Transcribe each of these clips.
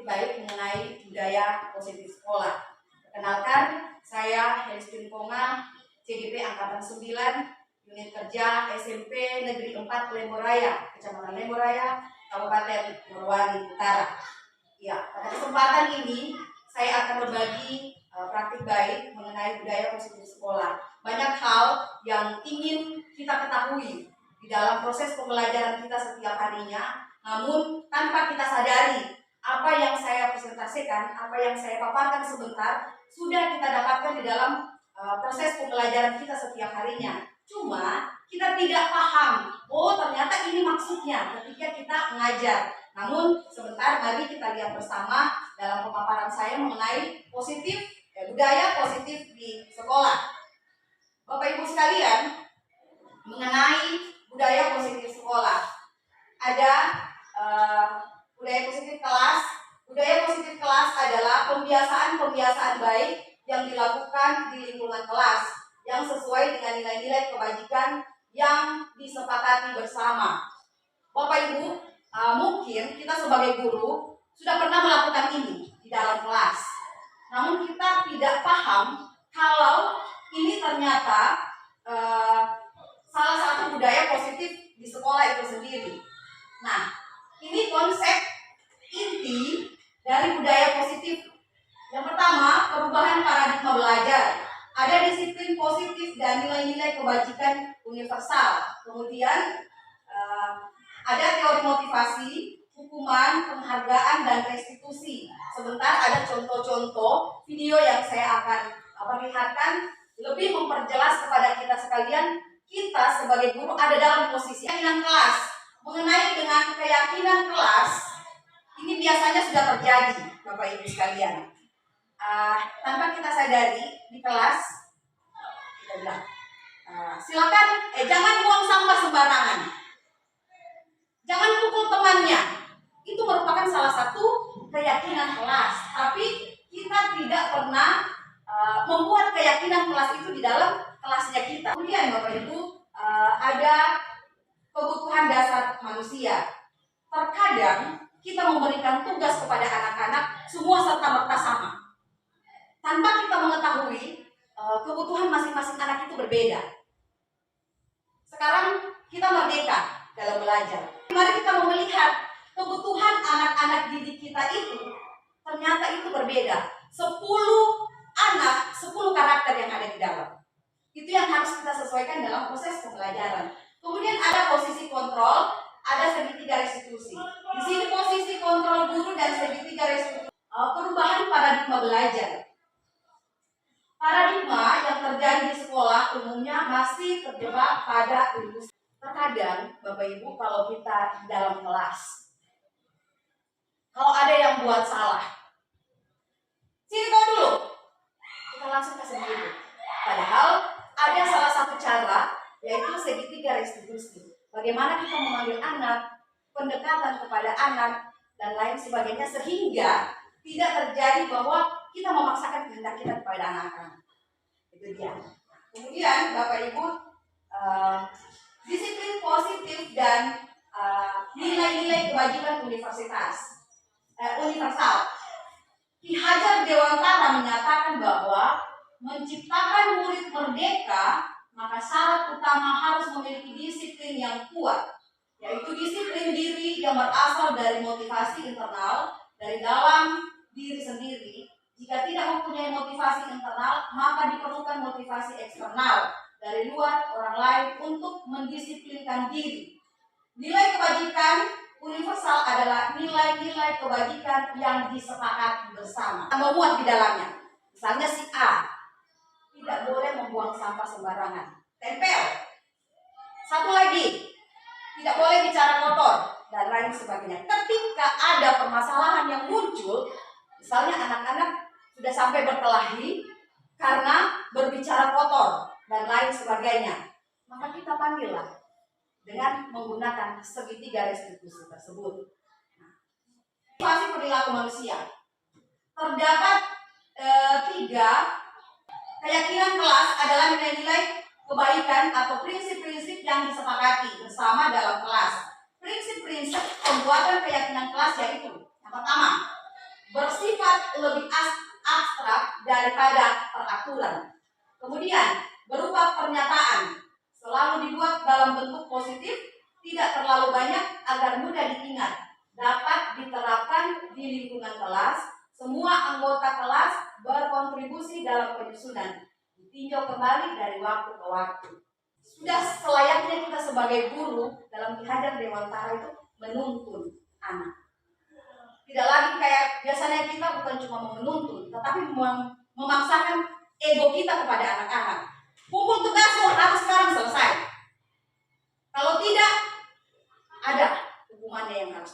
baik mengenai budaya positif sekolah. Perkenalkan, saya Helistin Ponga, CGP Angkatan 9, Unit Kerja SMP Negeri 4 Lemboraya, Kecamatan Lemboraya, Kabupaten Morowali Utara. Ya, pada kesempatan ini saya akan berbagi praktik baik mengenai budaya positif sekolah. Banyak hal yang ingin kita ketahui di dalam proses pembelajaran kita setiap harinya, namun tanpa kita sadari apa yang saya presentasikan, apa yang saya paparkan sebentar, sudah kita dapatkan di dalam proses pembelajaran kita setiap harinya. Cuma kita tidak paham, oh ternyata ini maksudnya ketika kita mengajar. Namun sebentar mari kita lihat bersama dalam pemaparan saya mengenai budaya positif di sekolah. Bapak Ibu sekalian, mengenai budaya positif sekolah, ada budaya positif kelas. Budaya positif kelas adalah pembiasaan-pembiasaan baik yang dilakukan di lingkungan kelas yang sesuai dengan nilai-nilai kebajikan yang disepakati bersama. Bapak Ibu, mungkin kita sebagai guru sudah pernah melakukan ini di dalam kelas. Namun kita tidak paham kalau ini ternyata salah satu budaya positif di sekolah itu sendiri. Nah, ini konsep inti dari budaya positif. Yang pertama, perubahan paradigma belajar. Ada disiplin positif dan nilai-nilai kebajikan universal. Kemudian ada teori motivasi, hukuman, penghargaan, dan restitusi. Sebentar ada contoh-contoh video yang saya akan perlihatkan lebih memperjelas kepada kita sekalian, kita sebagai guru ada dalam posisi keyakinan kelas. Mengenai dengan keyakinan kelas, ini biasanya sudah terjadi, Bapak Ibu sekalian. Tanpa kita sadari di kelas, kita bilang, silakan, jangan buang sampah sembarangan, jangan pukul temannya. Itu merupakan salah satu keyakinan kelas, tapi kita tidak pernah membuat keyakinan kelas itu di dalam kelasnya kita. Kemudian Bapak Ibu, ada kebutuhan dasar manusia. Terkadang kita memberikan tugas kepada anak-anak semua serta-merta sama, tanpa kita mengetahui kebutuhan masing-masing anak itu berbeda. Sekarang kita merdeka dalam belajar. Mari kita melihat kebutuhan anak-anak didik kita itu ternyata itu berbeda. 10 anak, 10 karakter yang ada di dalam. Itu yang harus kita sesuaikan dalam proses pembelajaran. Kemudian ada posisi kontrol, ada segitiga restitusi. Di sini posisi kontrol guru dan segitiga restitusi. Perubahan paradigma belajar. Paradigma yang terjadi di sekolah umumnya masih terjebak pada industri. Terkadang Bapak Ibu kalau kita di dalam kelas, kalau ada yang buat salah, sini kau dulu, kita langsung kasih dulu. Padahal ada salah satu cara, yaitu segitiga restitusi. Bagaimana kita memanggil anak, pendekatan kepada anak, dan lain sebagainya, sehingga tidak terjadi bahwa kita memaksakan kehendak kita kepada anak-anak. Itu dia. Kemudian Bapak Ibu, disiplin positif dan nilai-nilai kewajiban universal. Ki Hajar Dewantara menyatakan bahwa menciptakan murid merdeka, maka syarat utama harus memiliki disiplin yang kuat, yaitu disiplin diri yang berasal dari motivasi internal dari dalam diri sendiri. Jika tidak mempunyai motivasi internal, maka diperlukan motivasi eksternal dari luar orang lain untuk mendisiplinkan diri. Nilai kebajikan universal adalah nilai-nilai kebajikan yang disepakati bersama. Memuat di dalamnya. Misalnya si A tidak boleh membuang sampah sembarangan, tempel. Satu lagi, tidak boleh bicara kotor dan lain sebagainya. Ketika ada permasalahan yang muncul, misalnya anak-anak sudah sampai berkelahi karena berbicara kotor dan lain sebagainya, maka kita panggillah dengan menggunakan segitiga restitusi tersebut. Motivasi perilaku manusia. Terdapat 3 keyakinan kelas adalah nilai-nilai kebaikan atau prinsip-prinsip yang disepakati bersama dalam kelas. Prinsip-prinsip pembuatan keyakinan kelas yaitu yang pertama, bersifat lebih abstrak daripada peraturan. Kemudian, berupa pernyataan, selalu dibuat dalam bentuk positif, tidak terlalu banyak agar mudah diingat, dapat diterapkan di lingkungan kelas. Semua anggota kelas berkontribusi dalam penyusunan, ditinjau kembali dari waktu ke waktu. Sudah selayaknya kita sebagai guru dalam Ki Hajar Dewantara itu menuntun anak. Tidak lagi kayak biasanya kita bukan cuma menuntun, tetapi memaksakan ego kita kepada anak-anak. Kumpul tugasmu harus sekarang selesai. Kalau tidak, ada hukumannya yang harus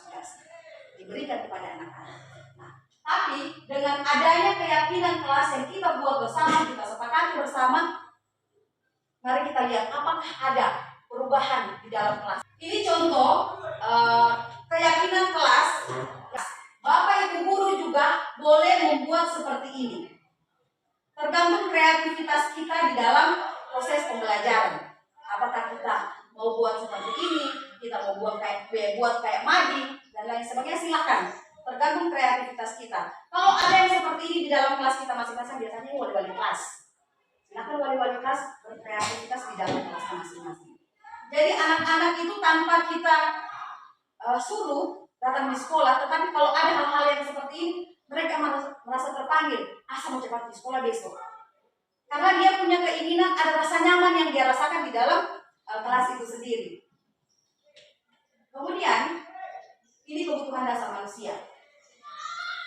diberikan kepada anak-anak. Nah, tapi dengan adanya keyakinan kelas yang kita buat bersama, kita sepakati bersama, mari kita lihat apakah ada perubahan di dalam kelas. Ini contoh keyakinan kelas. Bapak Ibu guru juga boleh membuat seperti ini. Tergantung kreativitas kita di dalam proses pembelajaran. Apakah kita mau buat seperti ini, kita mau buat kayak Madi dan lain sebagainya, silakan. Tergantung kreativitas kita. Kalau ada yang seperti ini di dalam kelas kita masing-masing, biasanya wali-wali kelas. Silakan wali-wali kelas berkreativitas di dalam kelas masing-masing. Jadi anak-anak itu tanpa kita suruh datang di sekolah, tetapi kalau ada hal-hal yang seperti ini, mereka merasa terpanggil, saya mau cepat di sekolah besok. Karena dia punya keinginan, ada rasa nyaman yang dia rasakan di dalam kelas itu sendiri. Kemudian, ini kebutuhan dasar manusia.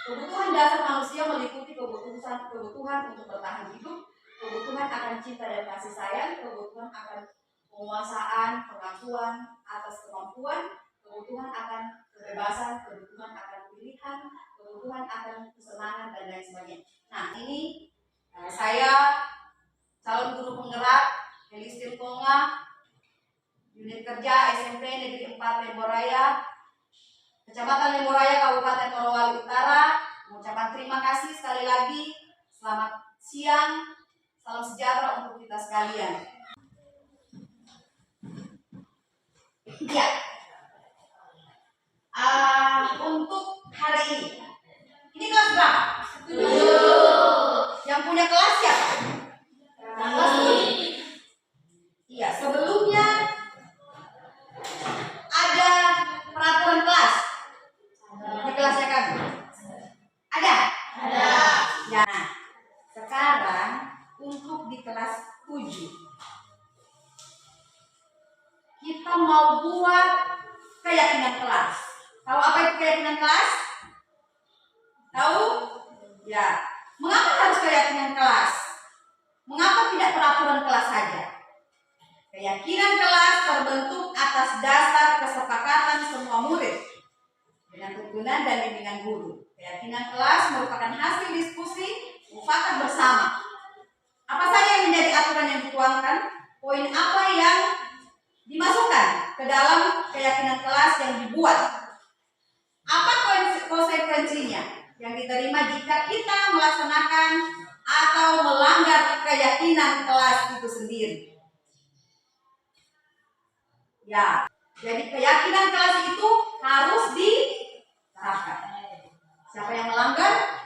Kebutuhan dasar manusia meliputi kebutuhan untuk bertahan hidup, kebutuhan akan cinta dan kasih sayang, kebutuhan akan penguasaan, pengakuan atas kemampuan, kebutuhan akan kebebasan, kebutuhan akan pilihan, kebutuhan akan kesenangan dan lain sebagainya. Nah, ini saya calon guru penggerak Helistin Konga, unit kerja SMP Negeri 4 Lemboraya, Kecamatan Lemboraya, Kabupaten Morowali Utara, mengucapkan terima kasih sekali lagi. Selamat siang, salam sejahtera untuk kita sekalian. Ya. Untuk hari ini kelas berapa? 7. Yang punya kelas siapa? Kelas 7. Iya, sebelumnya ada peraturan kelas. Di kelasnya kan? Ada? Ada. Ya. Sekarang untuk di kelas 7 kita mau buat keyakinan kelas. Tahu apa itu keyakinan kelas? Tahu? Ya. Mengapa harus keyakinan kelas? Mengapa tidak peraturan kelas saja? Keyakinan kelas terbentuk atas dasar kesepakatan semua murid dengan tuntunan dan bimbingan guru. Keyakinan kelas merupakan hasil diskusi mufakat bersama. Apa saja yang menjadi aturan yang dituangkan? Poin apa yang dimasukkan ke dalam keyakinan kelas yang dibuat? Apa konsekuensinya yang diterima jika kita melaksanakan atau melanggar keyakinan kelas itu sendiri? Ya, jadi keyakinan kelas itu harus diterapkan. Siapa yang melanggar,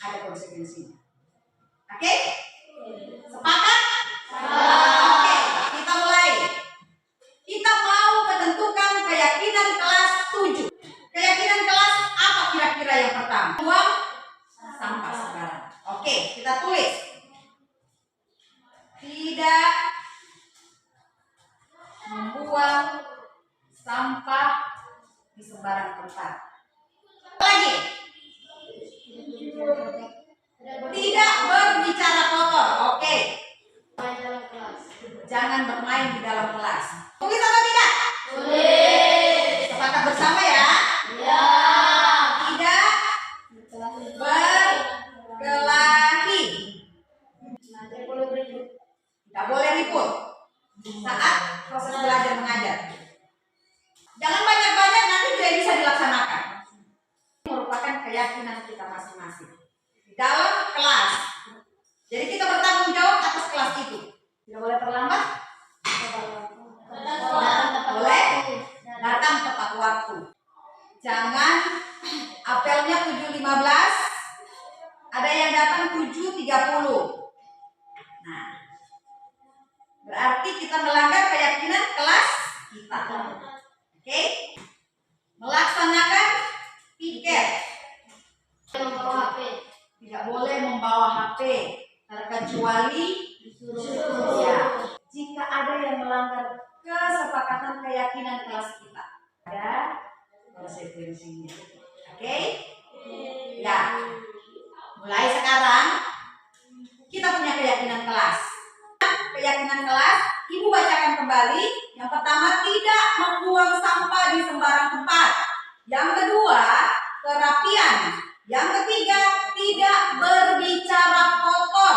ada konsekuensinya. Oke? Sepakat? Oke, kita mulai. Kita mau menentukan keyakinan kelas 7. Keyakinan kelas apa kira-kira yang pertama? Buang sampah sembarangan. Oke, kita tulis. Tidak membuang sampah di sembarang tempat. Lagi. Tidak berbicara kotor. Oke. Jangan bermain di dalam kelas. Tulis atau tidak? Tulis. Sepakat bersama ya? Ya. Tidak berkelahi. Tidak boleh ribut saat proses belajar mengajar. Jangan banyak-banyak, nanti tidak bisa dilaksanakan. Ini merupakan keyakinan kita masing-masing di dalam kelas. Jadi kita bertanggung jawab atas kelas itu. Tidak boleh terlambat. Boleh datang tepat waktu. Jangan apelnya 7.15 Ada yang datang 7.30. Nah, berarti kita melanggar keyakinan kelas kita. Oke? Melaksanakan piket. Membawa HP. Tidak boleh membawa HP terkecuali ya, jika ada yang melanggar kesepakatan keyakinan kelas kita. Ada konsekuensinya. Oke? Ya. Mulai sekarang kita punya keyakinan kelas. Keyakinan kelas, Ibu bacakan kembali. Yang pertama, tidak membuang sampah di sembarang tempat. Yang kedua, kerapian. Yang ketiga, tidak berbicara kotor.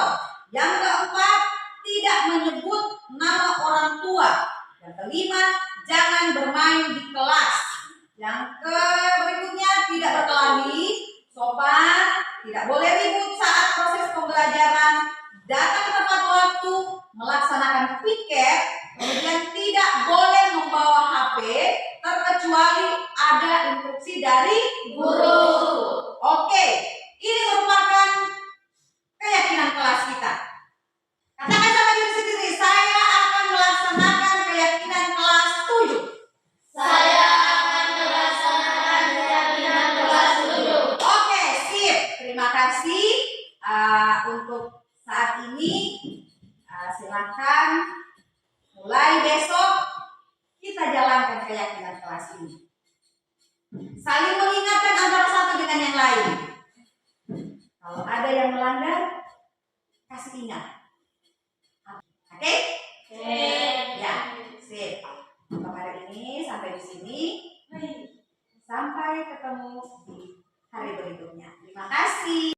Yang keempat, tidak menyebut nama orang tua. Yang kelima, jangan bermain di kelas. Yang berikutnya, tidak berkelahi, sopan, tidak boleh ribut saat proses pembelajaran, datang tepat waktu, melaksanakan piket, kemudian tidak boleh membawa HP terkecuali ada instruksi dari guru. Oke, ini merupakan keyakinan kelas kita. Katakan sama diri sendiri, saya akan melaksanakan keyakinan kelas 7. Saya akan melaksanakan keyakinan kelas 7. Oke, sip. Terima kasih untuk saat ini. Silakan mulai besok kita jalankan keyakinan kelas ini. Saling mengingatkan antara satu dengan yang lain. Kalau ada yang melanggar, kasih ingat. Oke? Ya, sip. Untuk hari ini sampai di sini. Sampai ketemu di hari berikutnya. Terima kasih.